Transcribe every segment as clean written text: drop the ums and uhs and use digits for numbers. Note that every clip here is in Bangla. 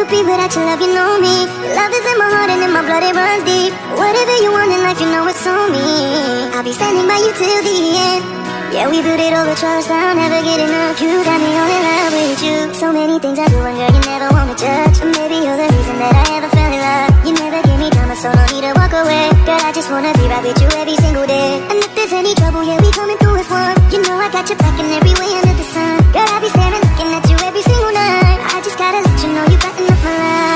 be without your love, you know me. Your love is in my heart and in my blood, it runs deep. Whatever you want in life, you know it's on me. I'll be standing by you till the end. Yeah, we built it over trust, I'll never get enough. You got me all in love with you. So many things I do and girl, you never want me judge. And maybe you're the reason that I ever fell in love. You never give me drama, so no need to walk away. Girl, I just wanna be right with you every single day. And if there's any trouble, yeah, we coming through as one. You know I got your back in every way under the sun. Girl, I'll be staring, looking at you every single night. I just gotta let you know you brighten up my life.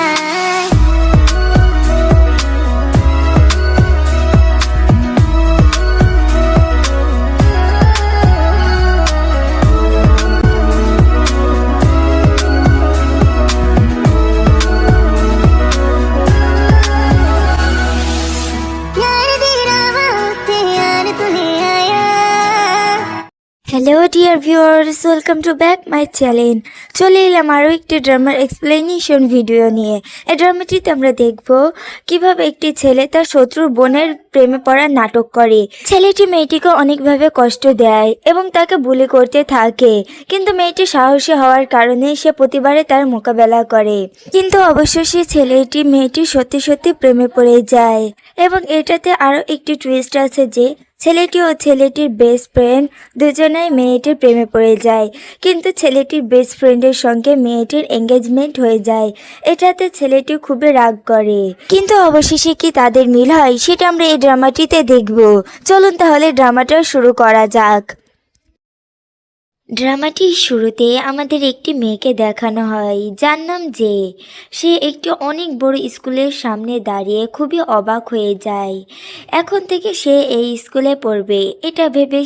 Hello dear viewers, welcome to back my channel. চলে এলাম আরও একটি ড্রামার এক্সপ্লেনেশন ভিডিও নিয়ে। এই ড্রামাটিতে আমরা দেখব কিভাবে একটি ছেলে তার শত্রুর বোনের প্রেমে পড়ার নাটক করে। ছেলেটি মেয়েটিকে অনেকভাবে কষ্ট দেয় এবং তাকে বুলি করতে থাকে, কিন্তু মেয়েটি সাহসী হওয়ার কারণে সে প্রতিবারে তার মোকাবেলা করে। কিন্তু অবশেষে ছেলেটি মেয়েটি সত্যি সত্যি প্রেমে পড়ে যায়। এবং এটাতে আরও একটি টুইস্ট আছে যে ছেলেটি ও ছেলেটির বেস্ট ফ্রেন্ড দুজনেই মেয়েটির প্রেমে পড়ে যায়, কিন্তু ছেলেটির বেস্ট ফ্রেন্ডের সঙ্গে মেয়েটির এঙ্গেজমেন্ট হয়ে যায়। এটাতে ছেলেটি খুবই রাগ করে, কিন্তু অবশেষে কি তাদের মিল হয় সেটা আমরা এই ড্রামাটিতে দেখব। চলুন তাহলে ড্রামাটা শুরু করা যাক। ড্রামাটির শুরুতে আমাদের একটি মেয়েকে দেখানো হয় যার নাম জে। সে একটি অনেক বড় স্কুলের সামনে দাঁড়িয়ে খুবই অবাক হয়ে যায়। এখন থেকে সে এই স্কুলে পড়বে এটা ভেবে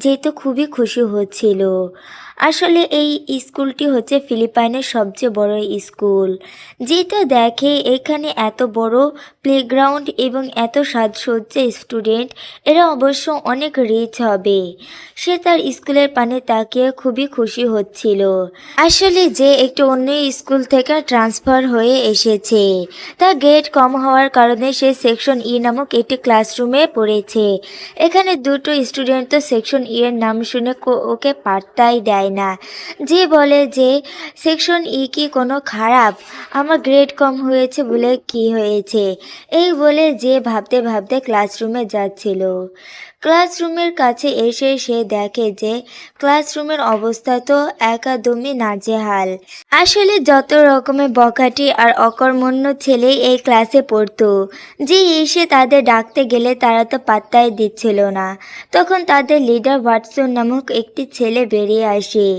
জে তো খুবই খুশি হচ্ছিল। আসলে এই স্কুলটি হচ্ছে ফিলিপাইনের সবচেয়ে বড় স্কুল। যেটা দেখে এখানে এত বড় প্লেগ্রাউন্ড এবং এত সাজসজ্জা স্টুডেন্ট, এরা অবশ্য অনেক রিচ হবে। সে তার স্কুলের পানে তাকিয়ে খুবই খুশি হচ্ছিল। আসলে যে একটু অন্য স্কুল থেকে ট্রান্সফার হয়ে এসেছে, তার গ্রেড কম হওয়ার কারণে সে সেকশন ই নামক একটি ক্লাসরুমে পড়েছে। এখানে দুটো স্টুডেন্ট তো সেকশন ই এর নাম শুনে ওকে পাত্তাই দেয় না। যে বলে যে সেকশন ই কি কোনো খারাপ, আমার গ্রেড কম হয়েছে বলে কি হয়েছে, এই বলে যে ভাবতে ভাবতে ক্লাসরুমে যাচ্ছিল। ক্লাসরুমের কাছে এসে সে দেখে যে ক্লাসরুমের অবস্থা তো একদমই নাজেহাল। আসলে যত রকমের বখাটে আর অকর্মণ্য ছেলে এই ক্লাসে পড়তো, যে এসে তাদের ডাকতে গেলে তারা তো পাত্তাই দিচ্ছিল না। তখন তাদের লিডার ওয়াটসন নামক একটি ছেলে বেরিয়ে আসে।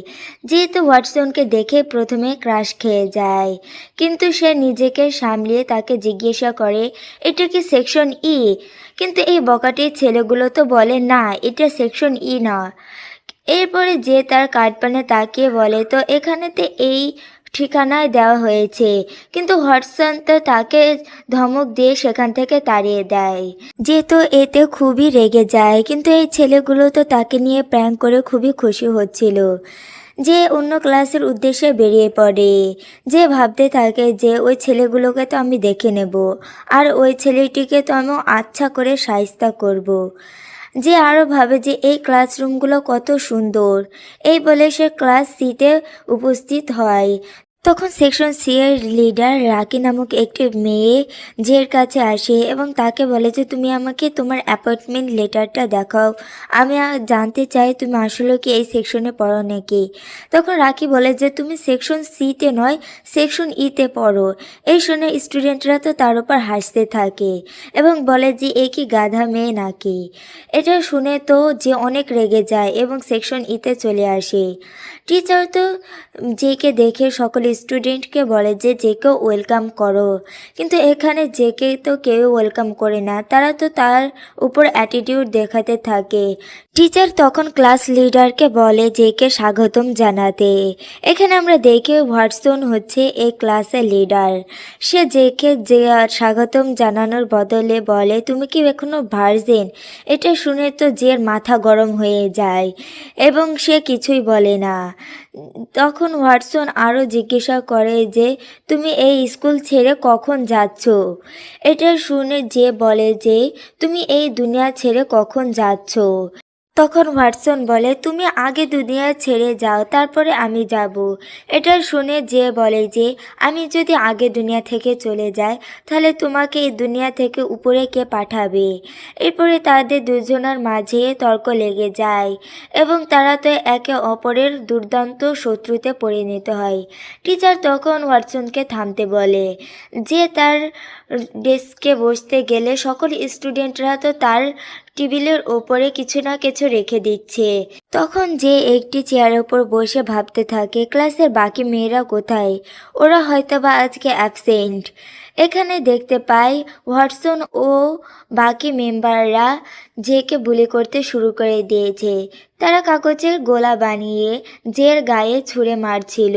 যেহেতু ওয়াটসনকে দেখে প্রথমে ক্রাশ খেয়ে যায়, কিন্তু সে নিজেকে সামলিয়ে তাকে জিজ্ঞাসা করে এটা কি সেকশন ই, কিন্তু এই বখাটে ছেলেগুলো তো বলে না এটা সেকশন ই না। এরপরে যে তার কার্ডপ্যানে তাকিয়ে বলে তো এখানেতে এই ঠিকানায় দেওয়া হয়েছে, কিন্তু হোয়াটসন তো তাকে ধমক দিয়ে সেখান থেকে তাড়িয়ে দেয়। যেহেতু এতে খুবই রেগে যায়, কিন্তু এই ছেলেগুলো তো তাকে নিয়ে প্র্যাঙ্ক করে খুবই খুশি হচ্ছিল। যে অন্য ক্লাসের উদ্দেশ্যে বেরিয়ে পড়ে। যে ভাবতে থাকে যে ওই ছেলেগুলোকে তো আমি দেখে নেব, আর ওই ছেলেটিকে তো আমি আচ্ছা করে শায়েস্তা করব। যে আরও ভাবে যে এই ক্লাসরুমগুলো কত সুন্দর, এই বলে সে ক্লাস সিতে উপস্থিত হয়। তখন সেকশন সি এর লিডার রাকি নামক একটি মেয়ে জের কাছে আসে এবং তাকে বলে যে তুমি আমাকে তোমার অ্যাপয়েন্টমেন্ট লেটারটা দেখাও, আমি জানতে চাই তুমি আসলে কি এই সেকশনে পড়ো নাকি। তখন রাকি বলে যে তুমি সেকশন সিতে নয় সেকশন ইতে পড়ো। এই শুনে স্টুডেন্টরা তো তার উপর হাসতে থাকে এবং বলে যে এ কি গাধা মেয়ে নাকি। এটা শুনে তো যে অনেক রেগে যায় এবং সেকশন ইতে চলে আসে। টিচার তো জেকে দেখে সকল স্টুডেন্টকে বলে যে জেকে ওয়েলকাম করো, কিন্তু এখানে জেকে তো কেউ ওয়েলকাম করে না, তারা তো তার উপর অ্যাটিটিউড দেখাতে থাকে। টিচার তখন ক্লাস লিডারকে বলে জেকে স্বাগতম জানাতে। এখানে আমরা দেখি ওয়াটসন হচ্ছে এই ক্লাসের লিডার। সে জেকে যে স্বাগতম জানানোর বদলে বলে তুমি কি এখনো ভার্জিন। এটা শুনে তো জের মাথা গরম হয়ে যায় এবং সে কিছুই বলে না। তখন ওয়াটসন আরও জিজ্ঞাসা করে যে তুমি এই স্কুল ছেড়ে কখন যাচ্ছ। এটা শুনে যে বলে যে তুমি এই দুনিয়া ছেড়ে কখন যাচ্ছ। তখন ওয়াটসন বলে, তুমি আগে দুনিয়া ছেড়ে যাও, তারপরে আমি যাব। এটা শুনে যে বলে যে, আমি যদি আগে দুনিয়া থেকে চলে যাই তাহলে তোমাকে এই দুনিয়া থেকে উপরে কে পাঠাবে। এরপরে তাদের দুজনের মাঝে তর্ক লেগে যায় এবং তারা তো একে অপরের দুর্দান্ত শত্রুতে পরিণত হয়। টিচার তখন ওয়াটসনকে থামতে বলে, যে তার ডেস্কে বসতে গেলে সকল স্টুডেন্টরা তো তার টেবিলের ওপরে কিছু না কিছু রেখে দিচ্ছে। তখন যে একটি চেয়ারের ওপর বসে ভাবতে থাকে, ক্লাসের বাকি মেয়েরা কোথায়, ওরা হয়তোবা আজকে অ্যাবসেন্ট। এখানে দেখতে পাই ওয়াটসন ও বাকি মেম্বাররা জেকে বুলি করতে শুরু করে দিয়েছে। তারা কাগজের গোলা বানিয়ে জের গায়ে ছুঁড়ে মারছিল।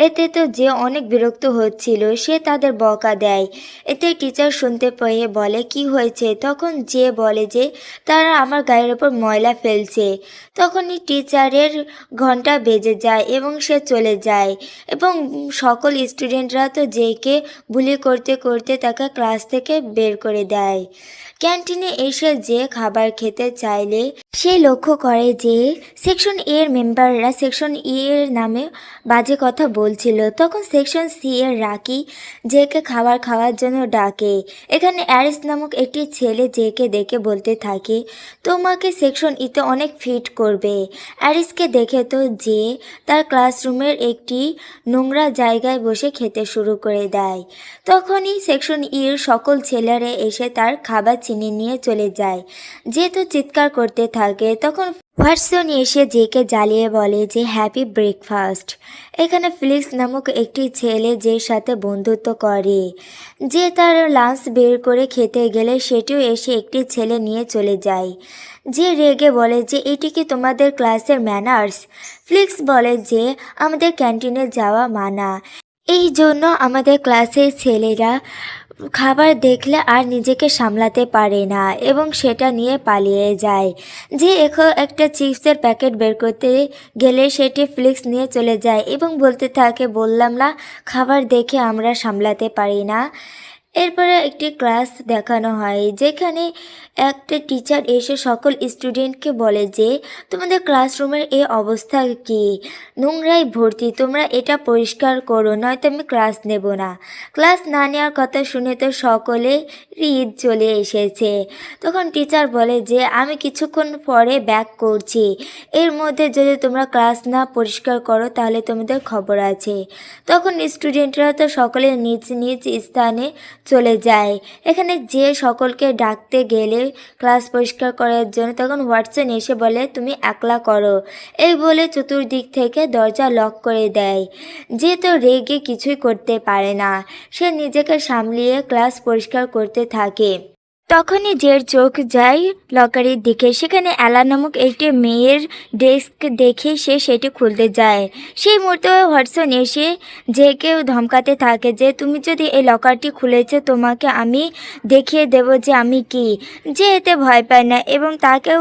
এতে তো যে অনেক বিরক্ত হচ্ছিল, সে তাদের বকা দেয়। এতে টিচার শুনতে পেয়ে বলে, কি হয়েছে? তখন যে বলে যে তারা আমার গায়ের ওপর ময়লা ফেলছে। তখনই টিচারের ঘন্টা বেজে যায় এবং সে চলে যায় এবং সকল স্টুডেন্টরা তো জেকে বুলি করতে করতে তাকে ক্লাস থেকে বের করে দেয়। ক্যান্টিনে এসে যে খাবার খেতে চাইলে সে লক্ষ্য করে যে সেকশন এর মেম্বাররা সেকশন ই এর নামে বাজে কথা বলছিল। তখন সেকশন সি এর রাকি জেকে খাবার খাওয়ার জন্য ডাকে। এখানে অ্যারিস নামক একটি ছেলে জেকে দেখে বলতে থাকে, তোমাকে সেকশন ইতে অনেক ফিট করবে। অ্যারিসকে দেখে তো যে তার ক্লাসরুমের একটি নোংরা জায়গায় বসে খেতে শুরু করে দেয়। তখনই সেকশন ইর সকল ছেলেরা এসে তার খাবার ছিনে নিয়ে চলে যায়। যে তো চিৎকার করতে থাকে। তখন ওয়াটসন এসে জেকে জ্বালিয়ে বলে যে হ্যাপি ব্রেকফাস্ট। এখানে ফিলিক্স নামক একটি ছেলে যে সাথে বন্ধুত্ব করে। যে তার লাঞ্চ বের করে খেতে গেলে সেটিও এসে একটি ছেলে নিয়ে চলে যায়। যে রেগে বলে যে এটি কি তোমাদের ক্লাসের ম্যানার্স? ফিলিক্স বলে যে আমাদের ক্যান্টিনে যাওয়া মানা, এই জন্য আমাদের ক্লাসের ছেলেরা খাবার দেখলে আর নিজেকে সামলাতে পারে না এবং সেটা নিয়ে পালিয়ে যায়। যে এখন একটা চিপসের প্যাকেট বের করতে গেলে সেটি ফ্লিক্স নিয়ে চলে যায় এবং বলতে থাকে, বললাম না খাবার দেখে আমরা সামলাতে পারি না। এরপরে একটি ক্লাস দেখানো হয় যেখানে একটা টিচার এসে সকল স্টুডেন্টকে বলে যে তোমাদের ক্লাসরুমের এই অবস্থা কি, নোংরায় ভর্তি, তোমরা এটা পরিষ্কার করো, নয়তো আমি ক্লাস নেব না। ক্লাস না নেওয়ার কথা শুনে তো সকলে ঈদ চলে এসেছে। তখন টিচার বলে যে আমি কিছুক্ষণ পরে ব্যাক করছি, এর মধ্যে যদি তোমরা ক্লাস না পরিষ্কার করো তাহলে তোমাদের খবর আছে। তখন স্টুডেন্টরা তো সকলে নিজ নিজ স্থানে চলে যায়। এখানে যে সকলকে ডাকতে গেলে ক্লাস পরিষ্কার করার জন্য, তখন ওয়াটসন এসে বলে তুমি একলা করো, এই বলে চতুর্দিক থেকে দরজা লক করে দেয়। যে তো রেগে কিছুই করতে পারে না, সে নিজেকে সামলিয়ে ক্লাস পরিষ্কার করতে থাকে। তখনই জের চোখ যায় লকারের দিকে। সেখানে অ্যালা নামক একটি মেয়ের ডেস্ক দেখে সে সেটি খুলতে যায়। সেই মুহূর্তে ওয়াটসন এসে জেকে ধমকাতে থাকে যে তুমি যদি এই লকারটি খুলেছে তোমাকে আমি দেখিয়ে দেব যে আমি কি। যে এতে ভয় পায় না এবং তাকেও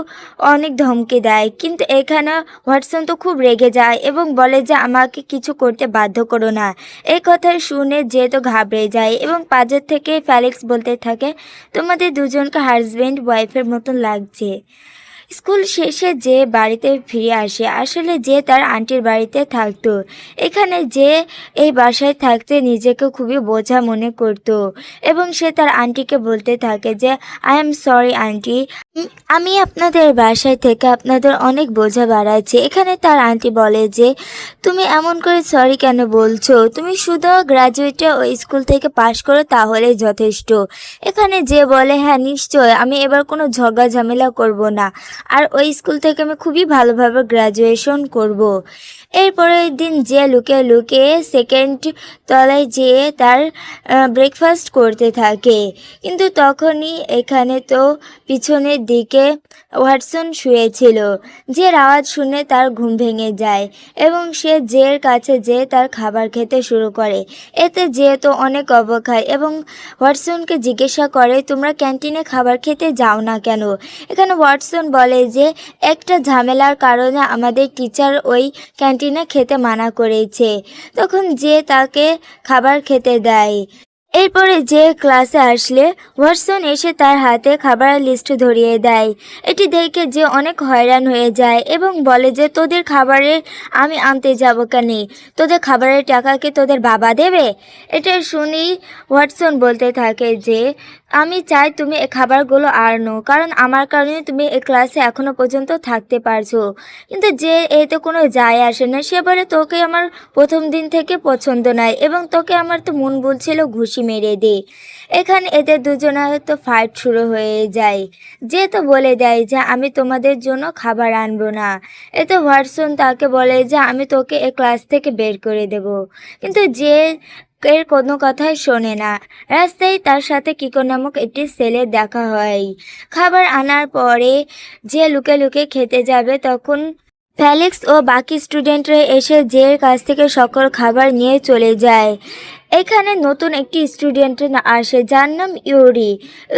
অনেক ধমকি দেয়। কিন্তু এখানে ওয়াটসন তো খুব রেগে যায় এবং বলে যে আমাকে কিছু করতে বাধ্য করো না। এই কথা শুনে যে তো ঘাবড়ে যায় এবং পাজের থেকে ফেলিক্স বলতে থাকে, তোমাদের দুজনকে হাজব্যান্ড ওয়াইফের মতন লাগছে। স্কুল শেষে যে বাড়িতে ফিরে আসে, আসলে যে তার আন্টির বাড়িতে থাকতো। এখানে যে এই বাসায় থাকতে নিজেকে খুবই বোঝা মনে করত এবং সে তার আন্টিকে বলতে থাকে যে আই এম সরি আন্টি, আমি আপনাদের বাসায় থেকে আপনাদের অনেক বোঝা বাড়াচ্ছি। এখানে তার আন্টি বলে যে তুমি এমন করে সরি কেন বলছো, তুমি শুধু গ্র্যাজুয়েটে ওই স্কুল থেকে পাশ করো তাহলেই যথেষ্ট। এখানে যে বলে হ্যাঁ নিশ্চয়, আমি এবার কোনো ঝগড়া ঝামেলা করব না, আর ওই স্কুল থেকে আমি খুবই ভালোভাবে গ্র্যাজুয়েশন করব। এরপরের দিন যে লুকিয়ে লুকিয়ে সেকেন্ড তলায় যেয়ে তার ব্রেকফাস্ট করতে থাকে। কিন্তু তখনই এখানে তো পিছনের দিকে ওয়াটসন শুয়েছিল। যে আওয়াজ শুনে তার ঘুম ভেঙে যায় এবং সে জের কাছে যেয়ে তার খাবার খেতে শুরু করে। এতে যে তো অনেক অবাক হয় এবং ওয়াটসনকে জিজ্ঞাসা করে তোমরা ক্যান্টিনে খাবার খেতে যাও না কেন। এখানে ওয়াটসন বলে যে একটা ঝামেলার কারণে আমাদের টিচার ওই ক্যান্টিনে খেতে মানা করেছে। তখন যে তাকে খাবার খেতে দেয়। এরপরে যে ক্লাসে আসলে ওয়াটসন এসে তার হাতে খাবারের লিস্ট ধরিয়ে দেয়। এটি দেখে যে অনেক হয়রান হয়ে যায় এবং বলে যে তোদের খাবারের আমি আনতে যাব কেন, তোদের খাবারের টাকা কি তোদের বাবা দেবে? এটা শুনি ওয়াটসন বলতে থাকে যে আমি চাই তুমি এই খাবারগুলো আনো, কারণ আমার কারণে তুমি এই ক্লাসে এখনো পর্যন্ত থাকতে পারছো। কিন্তু যে এতে কোনো যায় আসে না, সে বলে তোকে আমার প্রথম দিন থেকে পছন্দ নয় এবং তোকে আমার তো মন বলছিল ঘুষি মেরে দে। এখানে এদের দুজনের তো ফাইট শুরু হয়ে যায়। যে তো বলে দেয় যে আমি তোমাদের জন্য খাবার আনবো না। এতে ওয়াটসন তাকে বলে যে আমি তোকে এই ক্লাস থেকে বের করে দেব। কিন্তু যে এর কোনো কথাই শোনে না। রাস্তায় তার সাথে কিকো নামক একটি ছেলের দেখা হয়। খাবার আনার পরে যে লুকে লুকে খেতে যাবে, তখন ফেলিক্স ও বাকি স্টুডেন্টরা এসে জের কাছ থেকে সকল খাবার নিয়ে চলে যায়। এখানে নতুন একটি স্টুডেন্ট আসে যার নাম ইউরি।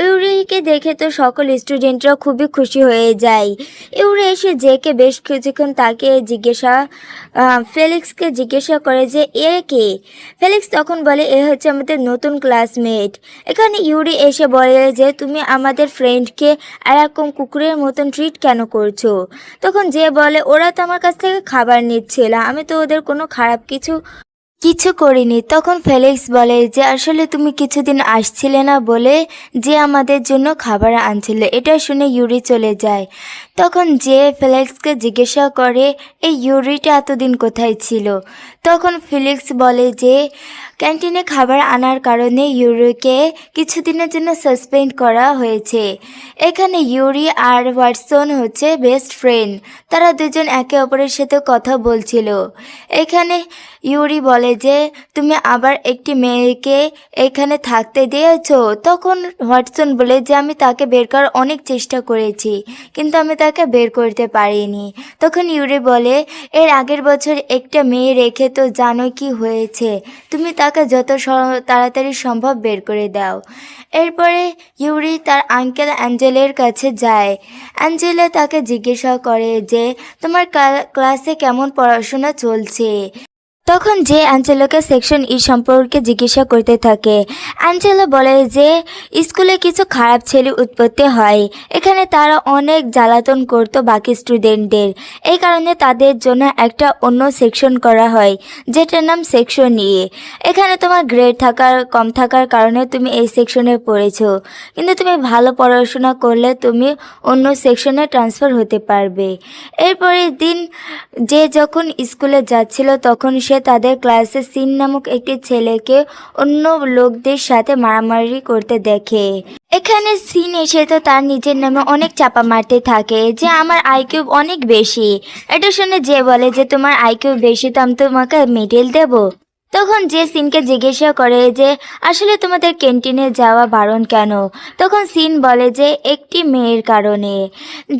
ইউরিকে দেখে তো সকল স্টুডেন্টরা খুবই খুশি হয়ে যায়। ইউরি এসে জেকে বেশ কিছুক্ষণ তাকে ফেলিক্সকে জিজ্ঞাসা করে যে এ কে। ফেলিক্স তখন বলে এ হচ্ছে আমাদের নতুন ক্লাসমেট। এখানে ইউরি এসে বলে যে তুমি আমাদের ফ্রেন্ডকে এরকম কুকুরের মতন ট্রিট কেন করছো? তখন যে বলে ওরা তো আমার কাছ থেকে খাবার নিচ্ছিল, আমি তো ওদের কোনো খারাপ কিছু করিনি। তখন ফেলিক্স বলে যে আসলে তুমি কিছুদিন আসছিলে না বলে যে আমাদের জন্য খাবার আনছিল। এটা শুনে ইউরি চলে যায়। তখন যে ফেলিক্সকে জিজ্ঞাসা করে এই ইউরিটা এতদিন কোথায় ছিল? তখন ফেলিক্স বলে যে ক্যান্টিনে খাবার আনার কারণে ইউরিকে কিছুদিনের জন্য সাসপেন্ড করা হয়েছে। এখানে ইউরি আর ওয়াটসন হচ্ছে বেস্ট ফ্রেন্ড। তারা দুজন একে অপরের সাথে কথা বলছিল। এখানে ইউরি বলে যে তুমি আবার একটি মেয়েকে এখানে থাকতে দিয়েছো। তখন ওয়াটসন বলে যে আমি তাকে বের করার অনেক চেষ্টা করেছি, কিন্তু আমি তাকে বের করতে পারিনি। তখন ইউরি বলে এর আগের বছর একটা মেয়ে রেখে তো জানো কি হয়েছে, তুমি তাকে যত তাড়াতাড়ি সম্ভব বের করে দাও। এরপরে ইউরি তার আঙ্কেল অ্যাঞ্জেলের কাছে যায়। অ্যাঞ্জেলা তাকে জিজ্ঞাসা করে যে তোমার ক্লাসে কেমন পড়াশোনা চলছে। তখন যে অ্যাঞ্জেলাকে সেকশন ই সম্পর্কে জিজ্ঞাসা করতে থাকে। অ্যাঞ্জেলা বলে যে স্কুলে কিছু খারাপ ছেলে উৎপত্তি হয়, এখানে তারা অনেক জ্বালাতন করতো বাকি স্টুডেন্টদের। এই কারণে তাদের জন্য একটা অন্য সেকশন করা হয় যেটার নাম সেকশন ই। এখানে তোমার গ্রেড কম থাকার কারণে তুমি এই সেকশনে পড়েছো, কিন্তু তুমি ভালো পড়াশোনা করলে তুমি অন্য সেকশনে ট্রান্সফার হতে পারবে। এরপরের দিন যে যখন স্কুলে যাচ্ছিল তখন সে তাদের ক্লাসে সিন নামক একটি ছেলেকে অন্য লোকদের সাথে মারামারি করতে দেখে। এখানে সিন এসে তো তার নিজের নামে অনেক চাপা মারতে থাকে যে আমার আইকিউ অনেক বেশি। এটা শুনে যে বলে যে তোমার আইকিউ বেশি তো আমি তোমাকে মেডেল দেবো। তখন যে সিনকে জিজ্ঞাসা করে যে আসলে তোমাদের ক্যান্টিনে যাওয়া বারণ কেন? তখন সিন বলে যে একটি মেয়ের কারণে,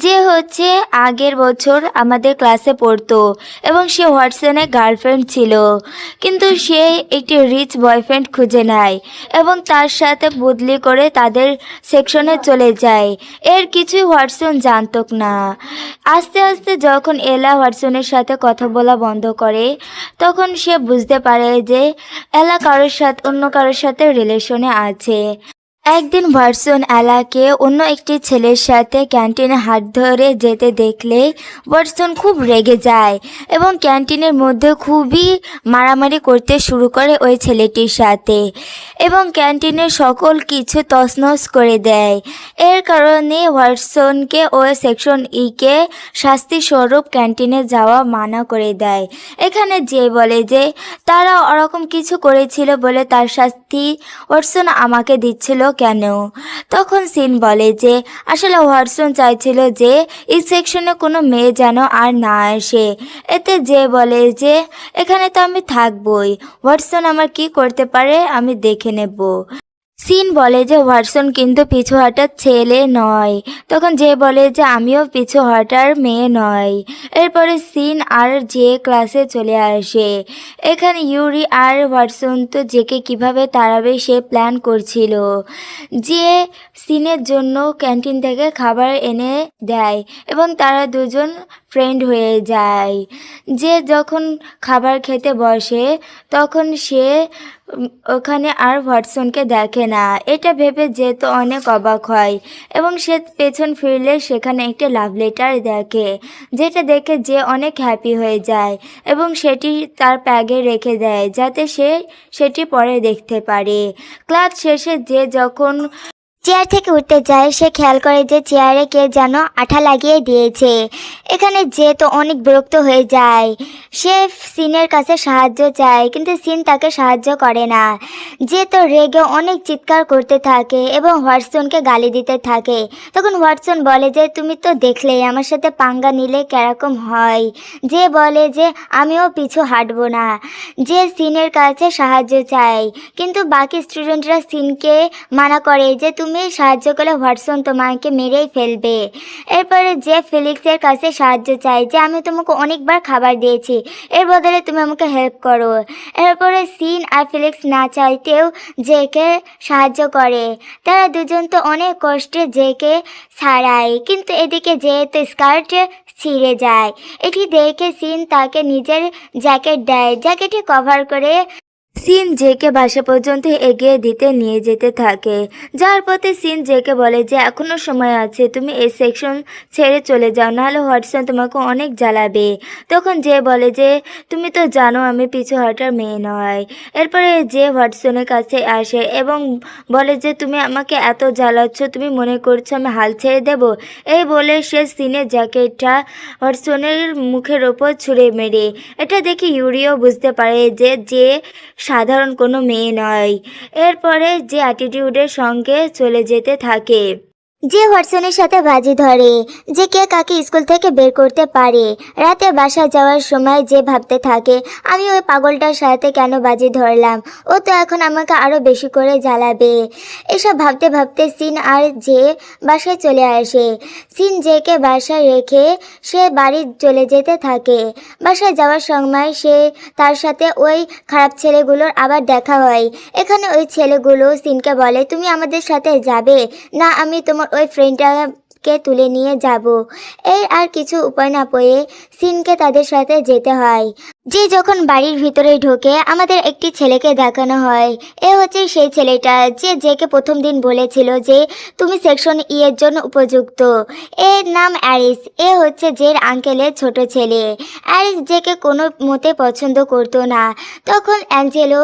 যে হচ্ছে আগের বছর আমাদের ক্লাসে পড়তো এবং সে হোয়াটসঅ্যাপে গার্লফ্রেন্ড ছিল, কিন্তু সে একটি রিচ বয়ফ্রেন্ড খুঁজে নেয় এবং তার সাথে বদলি করে তাদের সেকশনে চলে যায়। এর কিছুই হোয়াটসন জানত না। আস্তে আস্তে যখন এলা হোয়াটসনের সাথে কথা বলা বন্ধ করে তখন সে বুঝতে পারে যে এলা অন্য কারোর সাথে রিলেশনে আছে। একদিন ওয়াটসন এলাকে অন্য একটি ছেলের সাথে ক্যান্টিনে হাত ধরে যেতে দেখলে ওয়াটসন খুব রেগে যায় এবং ক্যান্টিনের মধ্যে খুবই মারামারি করতে শুরু করে ওই ছেলেটির সাথে এবং ক্যান্টিনের সকল কিছু তছনছ করে দেয়। এর কারণে ওয়াটসনকে ও সেকশন ইকে শাস্তি স্বরূপ ক্যান্টিনে যাওয়া মানা করে দেয়। এখানে যে বলে যে তারা ওরকম কিছু করেছিল বলে তার শাস্তি ওয়াটসন আমাকে দিচ্ছিল কেন? তখন সিন বলে যে আসলে ওয়াটসন চাইছিল যে এই সেকশনে কোনো মেয়ে যেন আর না আসে। এতে যে বলে যে এখানে তো আমি থাকবই, ওয়াটসন আমার কি করতে পারে আমি দেখে নেব। সিন বলে যে ওয়াটসন কিন্তু পিছু হাঁটার ছেলে নয়। তখন যে বলে যে আমিও পিছু হাঁটার মেয়ে নয়। এরপরে সিন আর যে ক্লাসে চলে আসে। এখানে ইউরি আর ওয়াটসন তো জেকে কিভাবে তাড়াবে সে প্ল্যান করছিল। যে সিনের জন্য ক্যান্টিন থেকে খাবার এনে দেয় এবং তারা দুজন ফ্রেন্ড হয়ে যায়। যে যখন খাবার খেতে বসে তখন সে ওখানে আর ওয়াটসনকে দেখে না। এটা ভেবে যে তো অনেক অবাক হয় এবং সে পেছন ফিরলে সেখানে একটি লাভ লেটার দেখে, যেটা দেখে যে অনেক হ্যাপি হয়ে যায় এবং সেটি তার ব্যাগে রেখে দেয় যাতে সে সেটি পরে দেখতে পারে। ক্লাস শেষে যে যখন চেয়ার থেকে উঠতে যায় সে খেয়াল করে যে চেয়ারে কে যেন আঠা লাগিয়ে দিয়েছে। এখানে যে তো অনেক বিরক্ত হয়ে যায়। সে সিনের কাছে সাহায্য চায় কিন্তু সিন তাকে সাহায্য করে না। যে তো রেগে অনেক চিৎকার করতে থাকে এবং ওয়াটসনকে গালি দিতে থাকে। তখন ওয়াটসন বলে যে তুমি তো দেখলেই আমার সাথে পাঙ্গা নিলে কেরকম হয়। যে বলে যে আমিও পিছু হাঁটবো না। যে সিনের কাছে সাহায্য চায় কিন্তু বাকি স্টুডেন্টরা সিনকে মানা করে যে তুমি সাহায্য করলে ওয়াটসন তোমাকে মেরেই ফেলবে। এরপরে যে ফেলিক্সের কাছে সাহায্য চায় যে আমি তোমাকে অনেকবার খাবার দিয়েছি, এর বদলে তুমি আমাকে হেল্প করো। এরপরে সিন আর ফেলিক্স না চাইতেও জেকে সাহায্য করে। তারা দুজন তো অনেক কষ্টে জেকে ছাড়ায় কিন্তু এদিকে যে তো স্কার্ট ছিঁড়ে যায়। এটি দেখে সিন তাকে নিজের জ্যাকেট দেয়। জ্যাকেটে কভার করে সিন জেকে বাসা পর্যন্ত এগিয়ে দিতে নিয়ে যেতে থাকে। যার পথে সিন জেকে বলে যে এখনো সময় আছে, তুমি এই সেকশন ছেড়ে চলে যাও, নাহলে হোয়াটসন তোমাকে অনেক জ্বালাবে। তখন যে বলে যে তুমি তো জানো আমি পিছু হাঁটার মেয়ে নয়। এরপরে যে হোয়াটসনের কাছে আসে এবং বলে যে তুমি আমাকে এত জ্বালাচ্ছ, তুমি মনে করছো আমি হাল ছেড়ে দেব? এই বলে সে সিনের জ্যাকেটটা হোয়াটসনের মুখের ওপর ছুঁড়ে মেরে। এটা দেখে ইউরিও বুঝতে পারে যে সাধারণ কোনো মেয়ে নয়। এরপরে যে অ্যাটিটিউডের সঙ্গে চলে যেতে থাকে। যে ওয়াটসনের সাথে বাজি ধরে যে কে কাকে স্কুল থেকে বের করতে পারে। রাতে বাসায় যাওয়ার সময় যে ভাবতে থাকে আমি ওই পাগলটার সাথে কেন বাজি ধরলাম, ও তো এখন আমাকে আরও বেশি করে জ্বালাবে। এসব ভাবতে ভাবতে সিন আর যে বাসায় চলে আসে। সিন জেকে বাসায় রেখে সে বাড়ি চলে যেতে থাকে। বাসায় যাওয়ার সময় সে তার সাথে ওই খারাপ ছেলেগুলোর আবার দেখা হয়। এখানে ওই ছেলেগুলো সিনকে বলে তুমি আমাদের সাথে যাবে না আমি তোমার ওই ফ্রেন্ডটাকে তুলে নিয়ে যাব। এর আর কিছু উপায় না পেয়ে সিনকে তাদের সাথে যেতে হয়। যে যখন বাড়ির ভিতরে ঢোকে আমাদের একটি ছেলেকে দেখানো হয়। এ হচ্ছে সেই ছেলেটা যে জেকে প্রথম দিন বলেছিল যে তুমি সেকশন ই এর জন্য উপযুক্ত। এর নাম অ্যারিস। এ হচ্ছে জের আঙ্কেলের ছোট ছেলে। অ্যারিস জেকে কোনো মতে পছন্দ করতো না। তখন অ্যাঞ্জেলো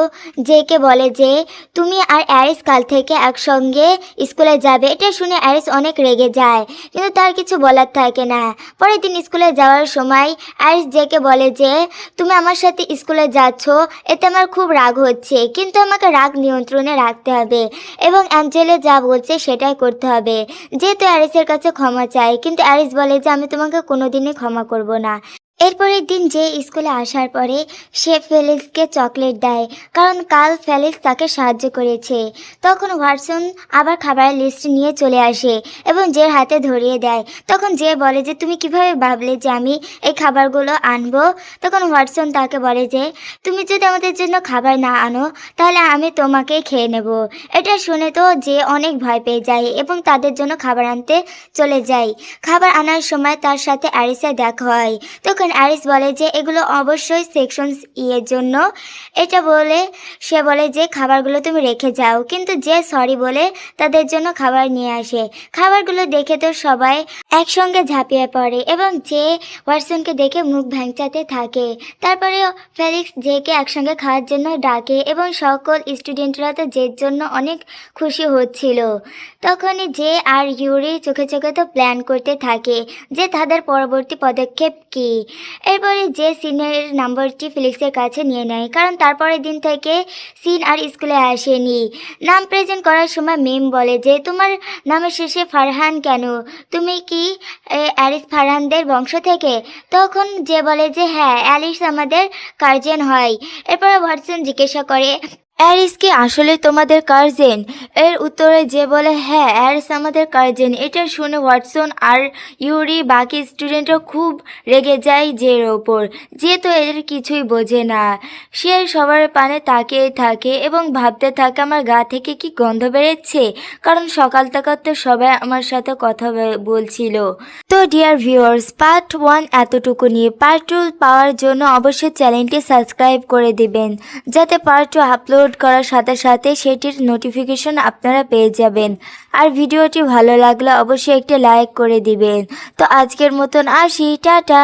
জেকে বলে যে তুমি আর অ্যারিস কাল থেকে একসঙ্গে স্কুলে যাবে। এটা শুনে অ্যারিস অনেক রেগে যায় কিন্তু তার কিছু বলার থাকে না। পরের দিন স্কুলে যাওয়ার সময় অ্যারিস জেকে বলে যে তুমি আমার সাথে স্কুলে যাচ্ছ, এতে আমার খুব রাগ হচ্ছে কিন্তু আমাকে রাগ নিয়ন্ত্রণে রাখতে হবে এবং অ্যাঞ্জেলো যা বলছে সেটাই করতে হবে। যেহেতু অ্যারিসের কাছে ক্ষমা চায় কিন্তু অ্যারিস বলে যে আমি তোমাকে কোনোদিনই ক্ষমা করব না। এরপরের দিন যে স্কুলে আসার পরে সে ফেলিক্সকে চকলেট দেয় কারণ কাল ফেলিক্স তাকে সাহায্য করেছে। তখন ওয়াটসন আবার খাবারের লিস্ট নিয়ে চলে আসে এবং জের হাতে ধরিয়ে দেয়। তখন যে বলে যে তুমি কিভাবে ভাবলে যে আমি এই খাবারগুলো আনবো? তখন ওয়াটসন তাকে বলে যে তুমি যদি আমাদের জন্য খাবার না আনো তাহলে আমি তোমাকে খেয়ে নেব। এটা শুনে তো যে অনেক ভয় পেয়ে যায় এবং তাদের জন্য খাবার আনতে চলে যায়। খাবার আনার সময় তার সাথে অ্যারিসের দেখা হয়। তখন অ্যারিস বলে যে এগুলো অবশ্যই সেকশন ই এর জন্য। এটা বলে সে বলে যে খাবারগুলো তুমি রেখে যাও কিন্তু যে সরি বলে তাদের জন্য খাবার নিয়ে আসে। খাবারগুলো দেখে তো সবাই একসঙ্গে ঝাঁপিয়ে পড়ে এবং যে ওয়াটসনকে দেখে মুখ ভ্যাংচাতে থাকে। তারপরে ফেলিক্স জেকে একসঙ্গে খাওয়ার জন্য ডাকে এবং সকল স্টুডেন্টরা তো জের জন্য অনেক খুশি হচ্ছিল। তখনই যে আর ইউরি চোখে চোখে তো প্ল্যান করতে থাকে যে তাদের পরবর্তী পদক্ষেপ কী। এরপরে যে সিনের নম্বরটি ফেলিক্সের কাছে নিয়ে নেয় কারণ তারপরের দিন থেকে সিন আর স্কুলে আসেনি। নাম প্রেজেন্ট করার সময় মেম বলে যে তোমার নামের শেষে ফারহান কেন, তুমি কি অ্যারিস ফারহানদের বংশ থেকে? তখন যে বলে যে হ্যাঁ, অ্যালিস আমাদের গার্জিয়ান হয়। এরপরে ওয়াটসন জিজ্ঞাসা করে অ্যারিস কি আসলে তোমাদের কার্জেন? এর উত্তরে যে বলে হ্যাঁ অ্যারিস আমাদের কার্জেন। এটা শুনে ওয়াটসন আর ইউরি বাকি স্টুডেন্টরা খুব রেগে যায় জের ওপর। যে তো এদের কিছুই বোঝে না, সে সবার পানে তাকিয়ে থাকে এবং ভাবতে থাকে আমার গা থেকে কি গন্ধ বেরোচ্ছে, কারণ সকাল থেকে তো সবাই আমার সাথে কথা বলছিল। তো ডিয়ার ভিউয়ার্স, পার্ট 1 এতটুকু নিয়ে। পার্ট 2 পাওয়ার জন্য অবশ্যই চ্যানেলটি সাবস্ক্রাইব করে দিবেন, যাতে পার্ট 2 আপলোড করার সাথে সাথে সেটির নোটিফিকেশন আপনারা পেয়ে যাবেন। আর ভিডিওটি ভালো লাগলে অবশ্যই একটি লাইক করে দিবেন। তো আজকের মতন আসি, টাটা।